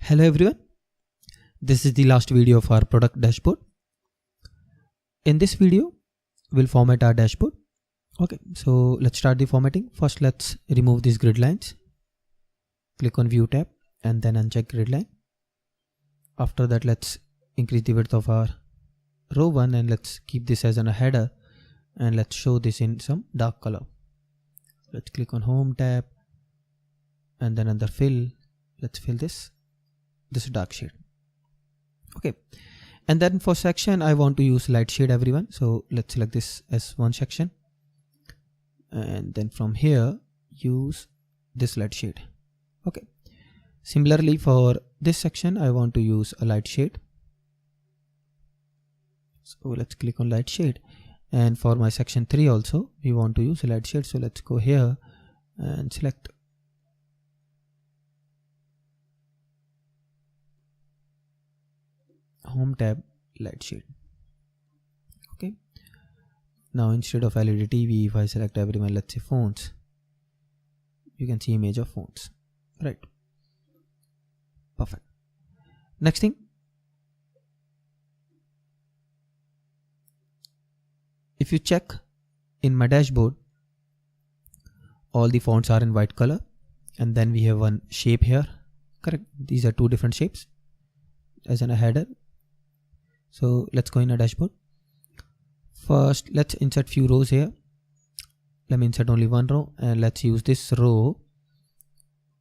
Hello everyone, this is the last video of our product dashboard. In this video, we'll format our dashboard. Okay, so let's start the formatting. First, let's remove these grid lines. Click on View tab and then uncheck grid line. After that, let's increase the width of our row 1 and let's keep this as a header and let's show this in some dark color. Let's click on Home tab and then under Fill, let's fill this dark shade. Okay, and then for section I want to use light shade everyone, so let's select this as one section and then from here use this light shade. Okay, similarly for this section I want to use a light shade, so let's click on light shade, and for my section 3 also we want to use a light shade, so let's go here and select Home tab, light shade. Okay, now instead of LED TV, if I select everyone, let's say phones, you can see image of phones, right? Perfect. Next thing, if you check in my dashboard, all the fonts are in white color and then we have one shape here, correct? These are two different shapes as in a header. So let's go in a dashboard. First, let's insert few rows here. Let me insert only one row and let's use this row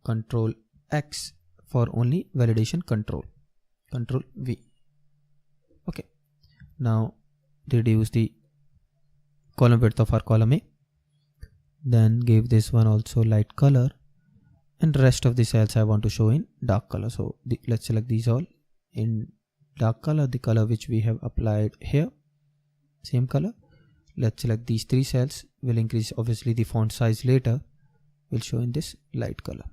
Control X for only validation control. Control V. Okay. Now reduce the column width of our column A. Then give this one also light color and rest of the cells I want to show in dark color. So let's select these all in dark color, the color which we have applied here, same color. Let's select these 3 cells, will increase obviously the font size later, will show in this light color.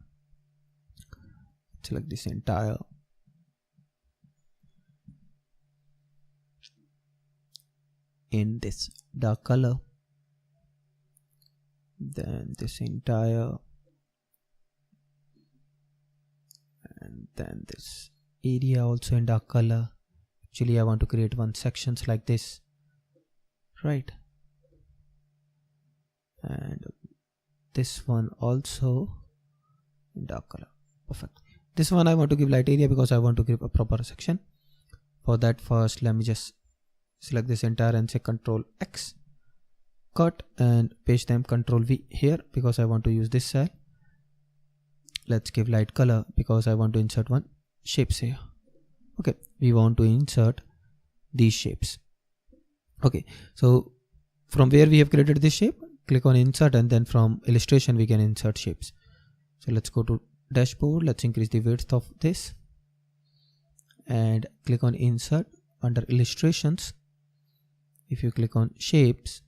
Select this entire in this dark color, then this entire, and then this area also in dark color. Actually I want to create one sections like this, right? And this one also in dark color. Perfect. This one I want to give light area because I want to give a proper section. For that, first let me just select this entire and say Control X, cut and paste them, Control V here because I want to use this cell. Let's give light color because I want to insert one shapes here. Okay, we want to insert these shapes. Okay, so from where we have created this shape, click on insert and then from illustration we can insert shapes. So let's go to dashboard, let's increase the width of this and click on insert. Under illustrations, if you click on shapes,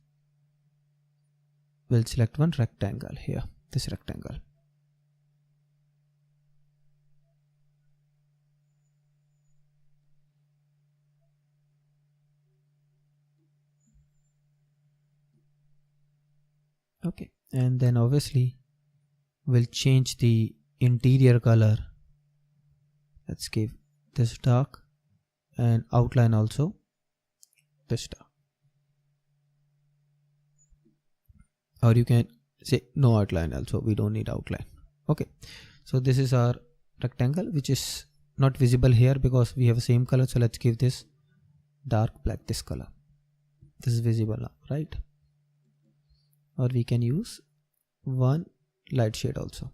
we'll select one rectangle here, this rectangle. Okay, and then obviously we'll change the interior color. Let's give this dark and outline also this dark, or you can say no outline also, we don't need outline. Okay, so this is our rectangle which is not visible here because we have the same color, so let's give this dark black, this color. This is visible now, right? Or we can use one light shade also.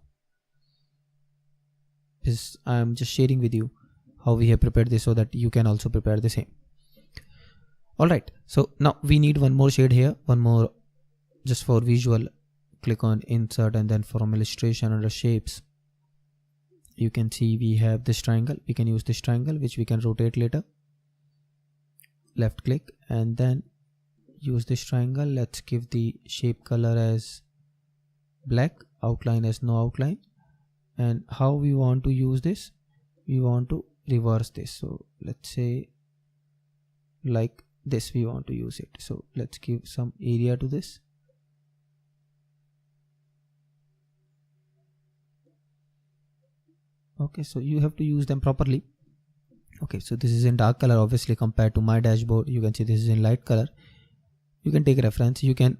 I am just sharing with you how we have prepared this so that you can also prepare the same. Alright, so now we need one more shade here, one more just for visual. Click on insert and then from illustration under shapes, you can see we have this triangle. We can use this triangle which we can rotate later. Left click and then use this triangle. Let's give the shape color as black, outline as no outline. And how we want to use this, we want to reverse this, so let's say like this we want to use it. So let's give some area to this. Okay, so you have to use them properly. Okay, so this is in dark color obviously compared to my dashboard. You can see this is in light color. You can take reference. You can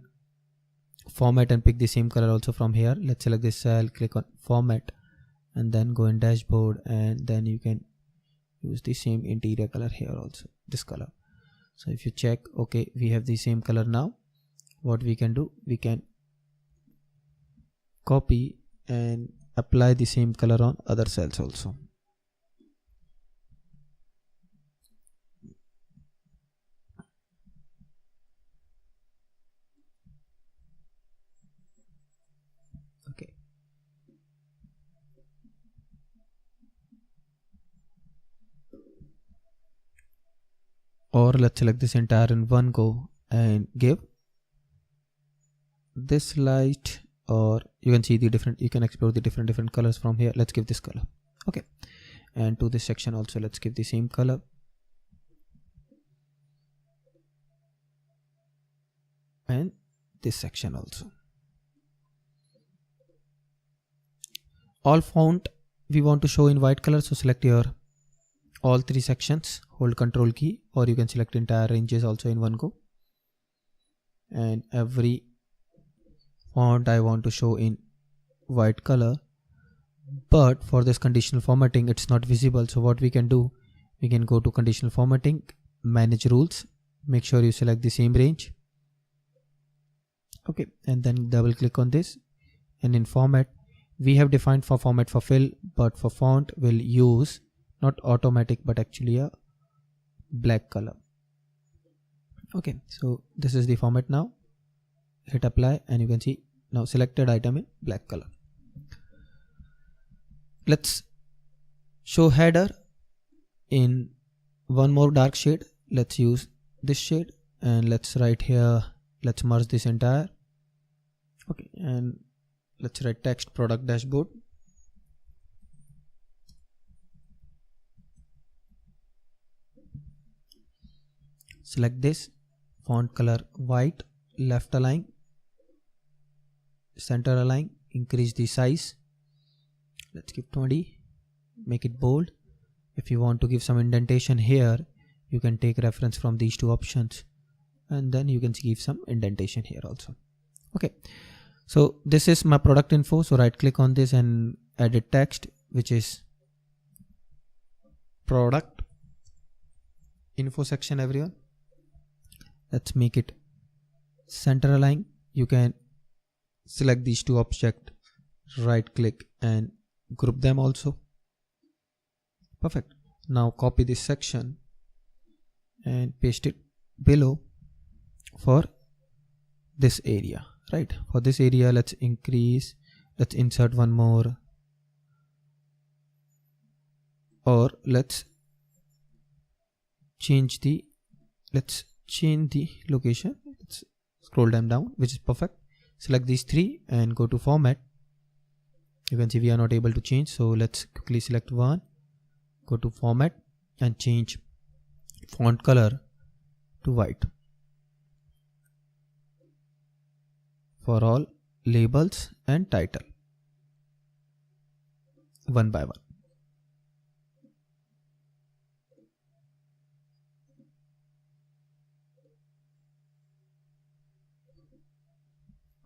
format and pick the same color also from here. Let's select this cell, click on format, and then go in dashboard, and then you can use the same interior color here also, this color. So if you check, okay, we have the same color now. What we can do, we can copy and apply the same color on other cells also. Okay. Or let's select this entire in one go and give this light, or you can see the different, you can explore the different colors from here. Let's give this color. Okay, and to this section also let's give the same color, and this section also. All font we want to show in white color, so select your all three sections, hold Control key, or you can select entire ranges also in one go. And every font I want to show in white color, but for this conditional formatting it's not visible. So what we can do, we can go to conditional formatting, manage rules, make sure you select the same range. Okay, and then double click on this, and in format we have defined for format for fill, but for font we'll use not automatic but actually a black color. Okay, so this is the format now. Hit apply, and you can see now selected item in black color. Let's show header in one more dark shade. Let's use this shade, and let's write here, let's merge this entire. Okay, and let's write text product dashboard. Select this, font color white, left align, center align, increase the size, let's give 20, make it bold. If you want to give some indentation here, you can take reference from these two options, and then you can give some indentation here also. Okay, so this is my product info. So right click on this and edit text, which is product info section, everyone. Let's make it center align. You can select these two objects, right click and group them also. Perfect. Now copy this section and paste it below for this area. Right, for this area let's increase, let's insert one more, or let's change the location. Let's scroll them down, which is perfect. Select these three and go to format. You can see we are not able to change, so let's quickly select one, go to format and change font color to white for all labels and title, one by one.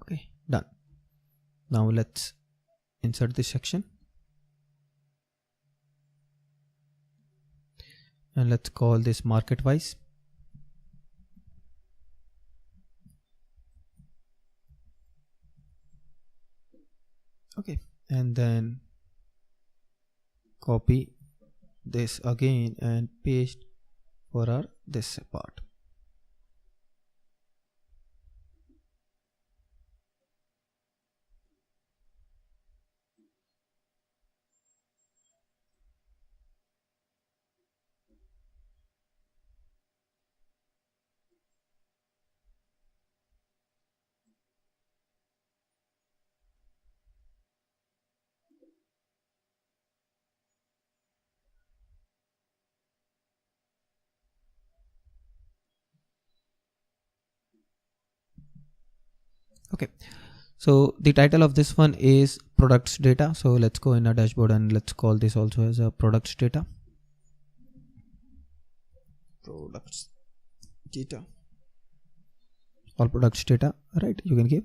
Okay, done. Now let's insert this section, and let's call this market wise. Okay, and then copy this again and paste for our this part. Okay, So the title of this one is products data. So let's go in our dashboard and let's call this also as a products data. Products data. All products data, right? You can give.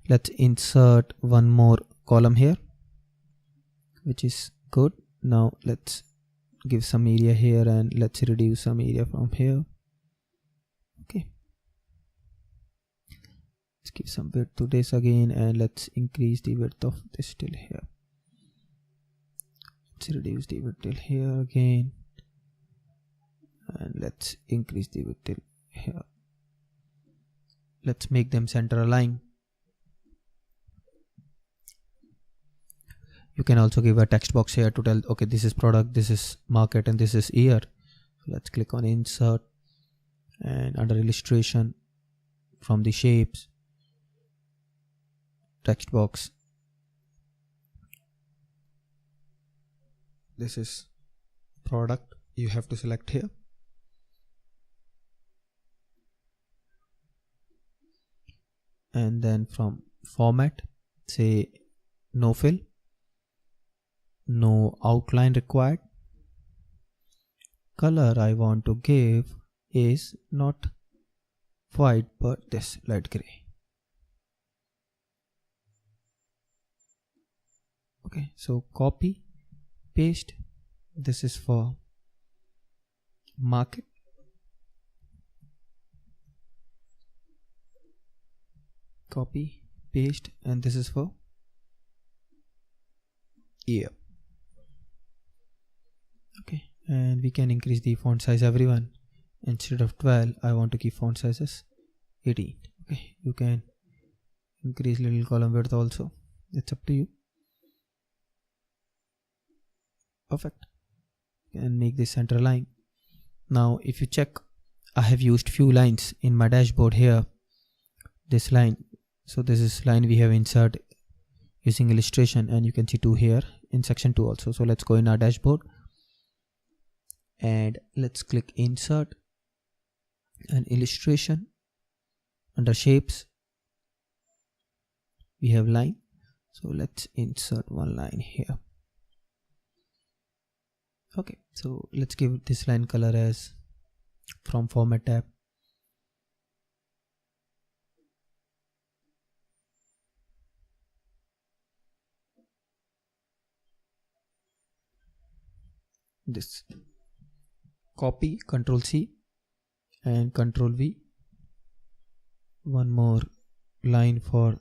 Let's insert one more column here, which is good. Now let's give some area here and let's reduce some area from here. Okay. Let's give some width to this again and let's increase the width of this till here. Let's reduce the width till here again and let's increase the width till here. Let's make them center align. You can also give a text box here to tell, okay, this is product, this is market, and this is year. So let's click on insert and under illustration from the shapes, text box. This is product. You have to select here. And then from format, say no fill, no outline required. Color I want to give is not white but this light gray. Okay, so copy, paste. This is for market. Copy, paste, and this is for year. Okay, and we can increase the font size, everyone. Instead of 12, I want to keep font sizes 18. Okay, you can increase little column width also. It's up to you. Perfect. And make this center line. Now, if you check, I have used few lines in my dashboard here. This line. So this is line we have insert using illustration, and you can see 2 here in section 2 also. So let's go in our dashboard and let's click insert and illustration. Under shapes we have line, so let's insert one line here. Okay, so let's give this line color as from format tab. This copy, Control C and Control V. One more line for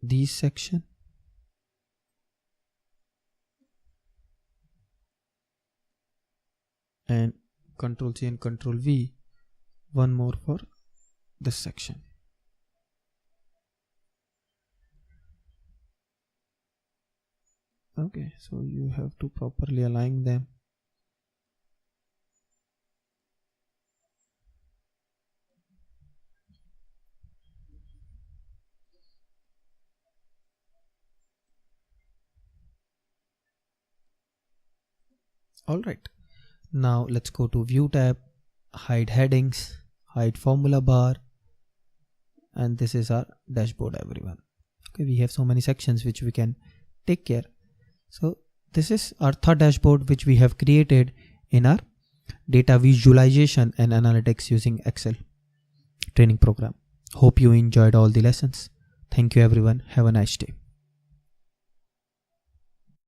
this section. And Control C and Control V. One more for this section. Okay, so you have to properly align them. Alright, now let's go to View tab, hide headings, hide formula bar, and this is our dashboard, everyone. Okay, we have so many sections which we can take care. So this is our third dashboard which we have created in our data visualization and analytics using Excel training program. Hope you enjoyed all the lessons. Thank you everyone. Have a nice day.